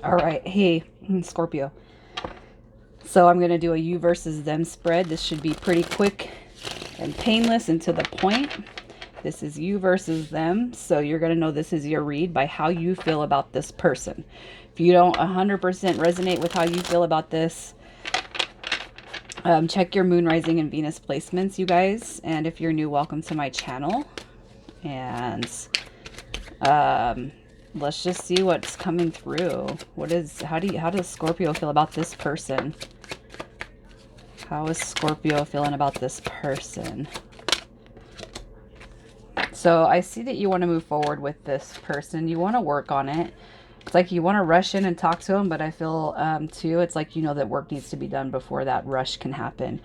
All right. Hey, Scorpio. So I'm going to do a you versus them spread. This should be pretty quick and painless and to the point. This is you versus them. So you're going to know this is your read by how you feel about this person. If you don't 100% resonate with how you feel about this, check your moon, rising, and Venus placements, you guys. And if you're new, welcome to my channel. And um, let's just see what's coming through. How does Scorpio feel about this person? How is Scorpio feeling about this person? So I see that you want to move forward with this person. You want to work on it. It's like you want to rush in and talk to them, but I feel too, it's like you know that work needs to be done before that rush can happen.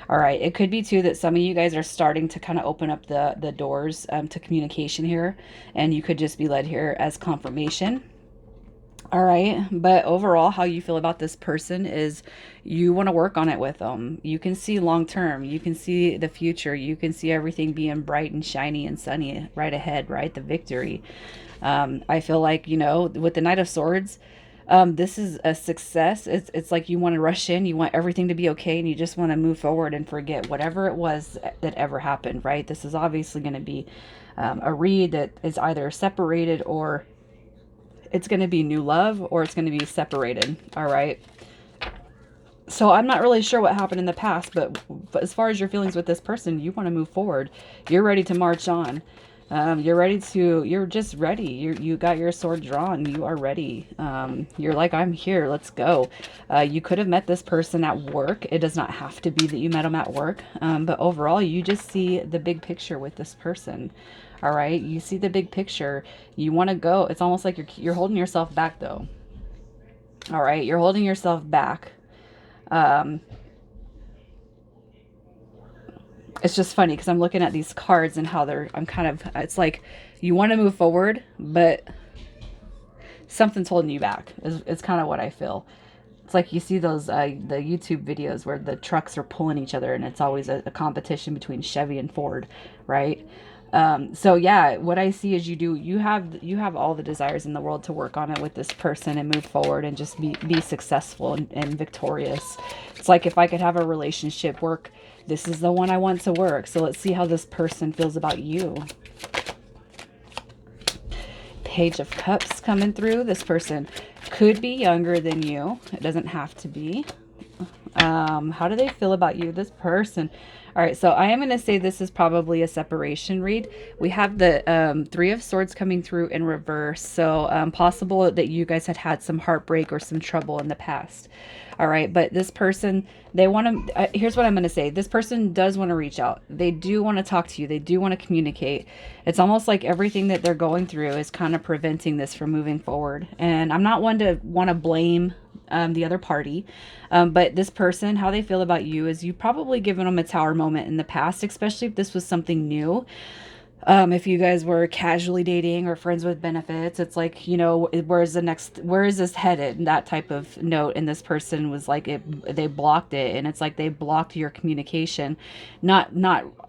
All right. It could be too that some of you guys are starting to kind of open up the doors to communication here, and you could just be led here as confirmation. All right. But overall, how you feel about this person is you want to work on it with them. You can see long term. You can see the future. You can see everything being bright and shiny and sunny right ahead, right? The victory. I feel like, you know, with the Knight of Swords, this is a success. It's like you want to rush in, you want everything to be okay, and you just want to move forward and forget whatever it was that ever happened, right? This is obviously going to be a read that is either separated or it's going to be new love or it's going to be separated. All right. So I'm not really sure what happened in the past, but as far as your feelings with this person, you want to move forward. You're ready to march on. You're just ready. You got your sword drawn. You are ready. You're like, I'm here. Let's go. You could have met this person at work. It does not have to be that you met them at work. But overall, you just see the big picture with this person. All right. You see the big picture. You want to go. It's almost like you're holding yourself back though. All right. You're holding yourself back. Um, it's just funny because I'm looking at these cards and how I'm kind of, it's like you want to move forward, but something's holding you back is kind of what I feel. It's like you see those, the YouTube videos where the trucks are pulling each other and it's always a competition between Chevy and Ford, right? So yeah, what I see is you have all the desires in the world to work on it with this person and move forward and just be successful and victorious. It's like if I could have a relationship work, this is the one I want to work. So let's see how this person feels about you. Page of Cups coming through. This person could be younger than you. It doesn't have to be. How do they feel about you, this person? All right, so I am going to say this is probably a separation read. We have the Three of Swords coming through in reverse, so possible that you guys had some heartbreak or some trouble in the past. All right, but this person, they want to, here's what I'm going to say. This person does want to reach out. They do want to talk to you. They do want to communicate. It's almost like everything that they're going through is kind of preventing this from moving forward. And I'm not one to want to blame the other party. But this person, how they feel about you is you've probably given them a tower moment in the past, especially if this was something new. If you guys were casually dating or friends with benefits, it's like, you know, where is this headed? And that type of note. And this person was like, they blocked it. And it's like they blocked your communication. Not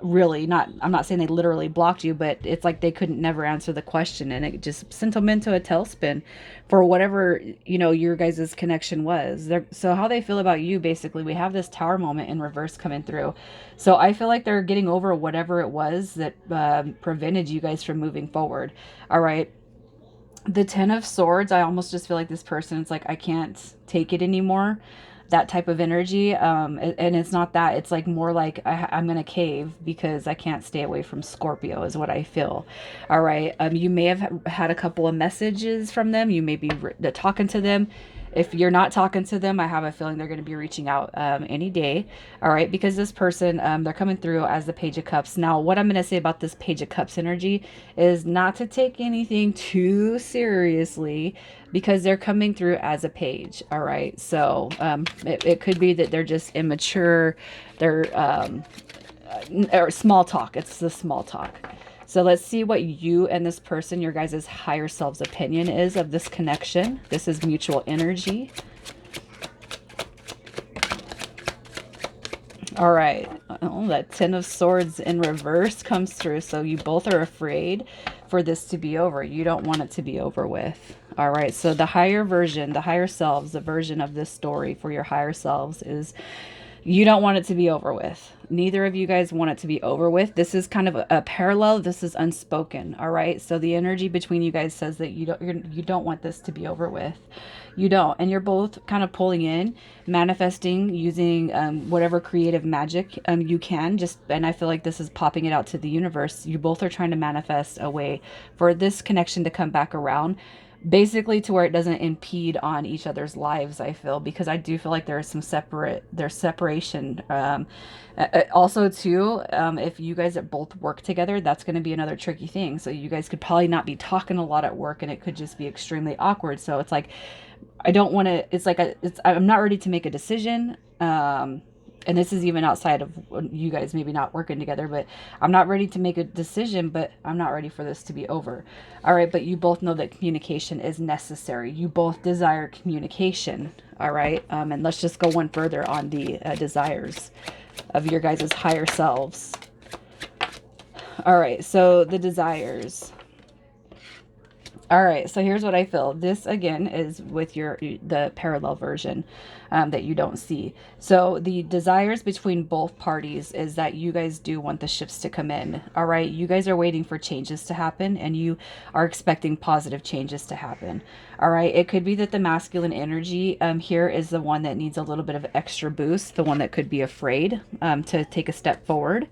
really, I'm not saying they literally blocked you, but it's like they couldn't never answer the question. And it just sent them into a tailspin for whatever, you know, your guys' connection was. So how they feel about you, basically, we have this tower moment in reverse coming through. So I feel like they're getting over whatever it was that prevented you guys from moving forward. All right. The Ten of Swords, I almost just feel like this person, it's like, I can't take it anymore. That type of energy. And it's not that. It's like more like I'm going to cave because I can't stay away from Scorpio is what I feel. All right. You may have had a couple of messages from them. You may be talking to them. If you're not talking to them, I have a feeling they're going to be reaching out any day. All right. Because this person, they're coming through as the Page of Cups. Now, what I'm going to say about this Page of Cups energy is not to take anything too seriously because they're coming through as a page. All right. So it could be that they're just immature. They're or small talk. It's the small talk. So let's see what you and this person, your guys' higher self's opinion is of this connection. This is mutual energy. All right. Oh, that Ten of Swords in reverse comes through. So you both are afraid. for this to be over. You don't want it to be over with. All right. So the higher version, the higher selves, the version of this story for your higher selves is you don't want it to be over with. Neither of you guys want it to be over with. This is kind of a parallel. This is unspoken. All right. So the energy between you guys says that you don't want this to be over with. You don't. And you're both kind of pulling in, manifesting using whatever creative magic you can. And I feel like this is popping it out to the universe. You both are trying to manifest a way for this connection to come back around, basically to where it doesn't impede on each other's lives. I feel, because I do feel like there's separation. Also too, if you guys both work together, that's going to be another tricky thing. So you guys could probably not be talking a lot at work, and it could just be extremely awkward. So it's like, I don't want to, I'm not ready to make a decision. And this is even outside of you guys maybe not working together, but I'm not ready to make a decision, but I'm not ready for this to be over. All right. But you both know that communication is necessary. You both desire communication. All right. And let's just go one further on the desires of your guys' higher selves. All right. So the desires. All right, so here's what I feel. This, again, is with the parallel version that you don't see. So the desires between both parties is that you guys do want the shifts to come in. All right, you guys are waiting for changes to happen, and you are expecting positive changes to happen. All right, it could be that the masculine energy here is the one that needs a little bit of extra boost, the one that could be afraid to take a step forward.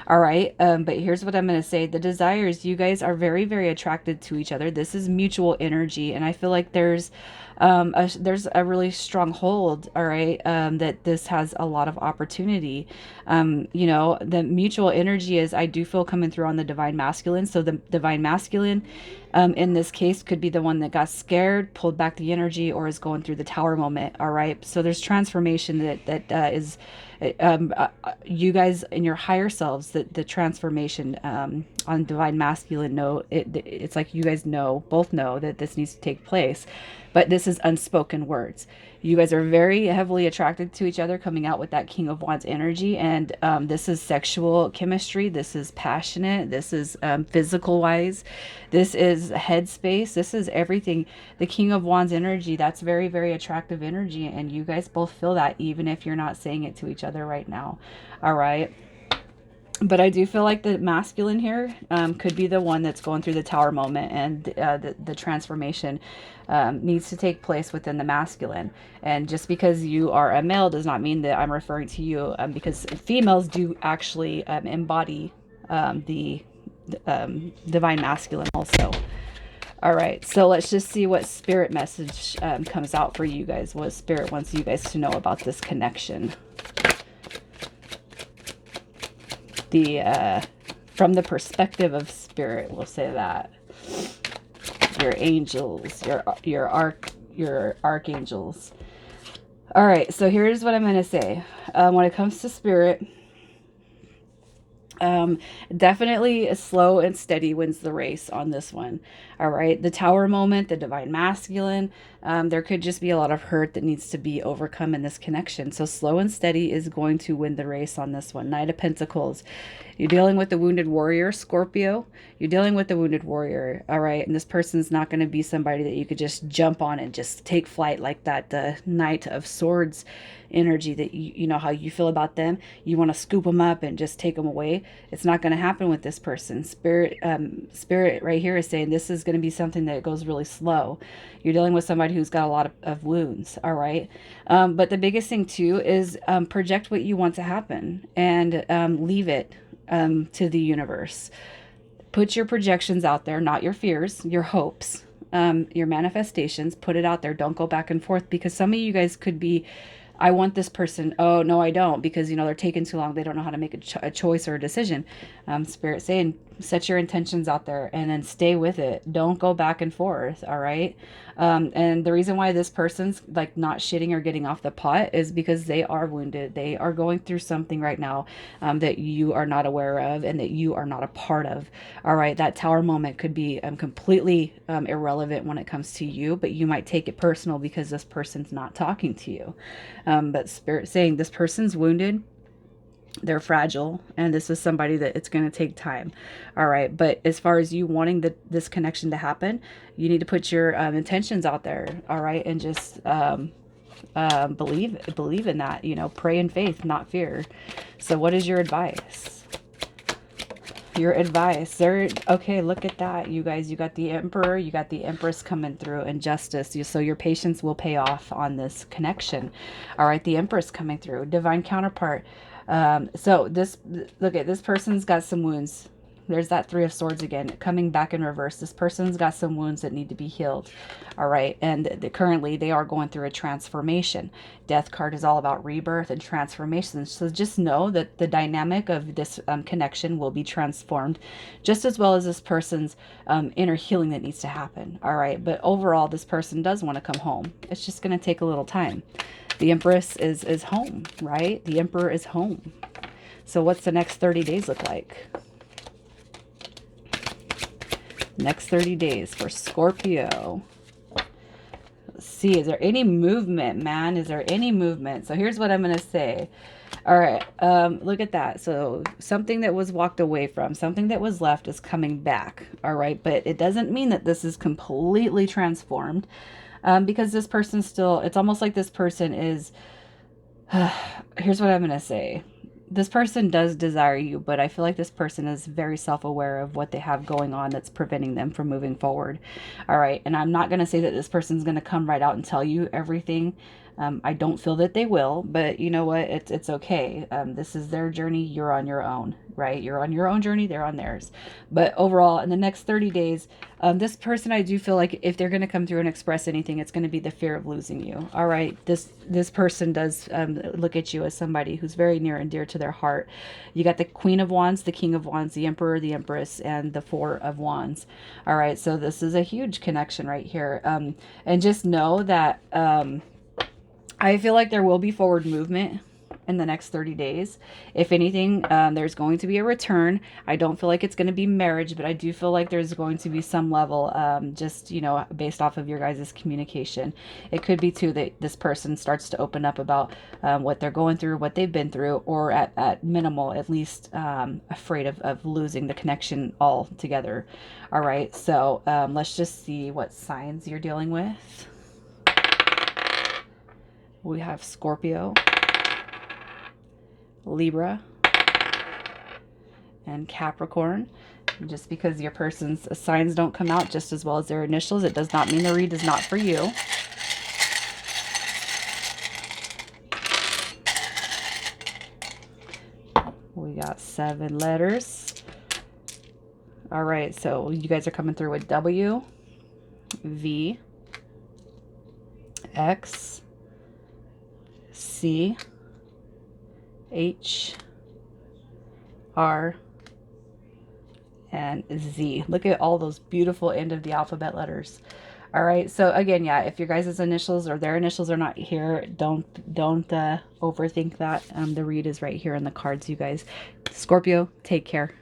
All right. But here's what I'm going to say. The desires, you guys are very, very attracted to each other. This is mutual energy. And I feel like there's a really strong hold. All right. That this has a lot of opportunity. The mutual energy is, I do feel, coming through on the divine masculine. So the divine masculine, in this case, could be the one that got scared, pulled back the energy, or is going through the tower moment. All right. So there's transformation that is, you guys in your higher selves, the transformation on divine masculine note, it's like you guys both know that this needs to take place, but this is unspoken words. You guys are very heavily attracted to each other, coming out with that King of Wands energy. And this is sexual chemistry. This is passionate. This is physical wise. This is headspace. This is everything. The King of Wands energy, that's very, very attractive energy. And you guys both feel that, even if you're not saying it to each other right now. All right. But I do feel like the masculine here could be the one that's going through the tower moment, and the transformation needs to take place within the masculine. And just because you are a male does not mean that I'm referring to you, because females do actually embody the divine masculine also. All right, so let's just see what spirit message comes out for you guys, what spirit wants you guys to know about this connection. From the perspective of spirit, we'll say that. Your angels, your archangels. All right, so here's what I'm going to say. When it comes to spirit, definitely slow and steady wins the race on this one. All right, the tower moment, the divine masculine, there could just be a lot of hurt that needs to be overcome in this connection. So slow and steady is going to win the race on this one. Knight of Pentacles, you're dealing with the wounded warrior, Scorpio. You're dealing with the wounded warrior. All right, and this person's not going to be somebody that you could just jump on and just take flight like that. The Knight of Swords energy, that you know how you feel about them. You want to scoop them up and just take them away. It's not going to happen with this person. Spirit right here is saying this is going to be something that goes really slow. You're dealing with somebody who's got a lot of wounds. All right. But the biggest thing too is project what you want to happen, and leave it to the universe. Put your projections out there, not your fears, your hopes, your manifestations. Put it out there. Don't go back and forth, because some of you guys could be, I want this person. Oh, no, I don't, because, they're taking too long. They don't know how to make a choice or a decision. Spirit saying, set your intentions out there and then stay with it. Don't go back and forth. All right. And the reason why this person's like not shitting or getting off the pot is because they are wounded. They are going through something right now that you are not aware of and that you are not a part of. All right. That tower moment could be completely irrelevant when it comes to you, but you might take it personal because this person's not talking to you. But Spirit saying this person's wounded. They're fragile, and this is somebody that it's going to take time. All right, but as far as you wanting this connection to happen, you need to put your intentions out there. All right, and just believe in that. You know, pray in faith, not fear. So what is your advice? Your advice there. Okay, look at that, you guys. You got the Emperor, you got the Empress coming through, and Justice. So your patience will pay off on this connection. All right, the Empress coming through, divine counterpart. So this, look at this person's got some wounds. There's that Three of Swords again, coming back in reverse. This person's got some wounds that need to be healed. All right. And currently they are going through a transformation. Death card is all about rebirth and transformation. So just know that the dynamic of this connection will be transformed, just as well as this person's inner healing that needs to happen. All right. But overall, this person does want to come home. It's just going to take a little time. The Empress is home, right? The Emperor is home. So what's the next 30 days look like? Next 30 days for Scorpio. Let's see, is there any movement, man? Is there any movement? So here's what I'm going to say. All right, look at that. So something that was walked away from, something that was left is coming back. All right, but it doesn't mean that this is completely transformed, because this person still, it's almost like this person is, here's what I'm going to say. This person does desire you, but I feel like this person is very self-aware of what they have going on that's preventing them from moving forward. All right. And I'm not going to say that this person's going to come right out and tell you everything. I don't feel that they will, but you know what? It's okay. This is their journey. You're on your own, right? You're on your own journey. They're on theirs. But overall, in the next 30 days, this person, I do feel like if they're going to come through and express anything, it's going to be the fear of losing you. All right. This person does look at you as somebody who's very near and dear to their heart. You got the Queen of Wands, the King of Wands, the Emperor, the Empress, and the Four of Wands. All right. So this is a huge connection right here. And just know that I feel like there will be forward movement in the next 30 days. If anything, there's going to be a return. I don't feel like it's going to be marriage, but I do feel like there's going to be some level, just, you know, based off of your guys' communication. It could be too that this person starts to open up about what they're going through, what they've been through, or at minimal, at least afraid of losing the connection altogether. All right, so let's just see what signs you're dealing with. We have Scorpio, Libra, and Capricorn. And just because your person's signs don't come out just as well as their initials, it does not mean the read is not for you. We got 7 letters. All right, so you guys are coming through with W, V, X, C, H, R, and Z. Look at all those beautiful end of the alphabet letters. All right, so again, yeah, if your guys' initials or their initials are not here, don't overthink that. The read is right here in the cards, you guys. Scorpio, take care.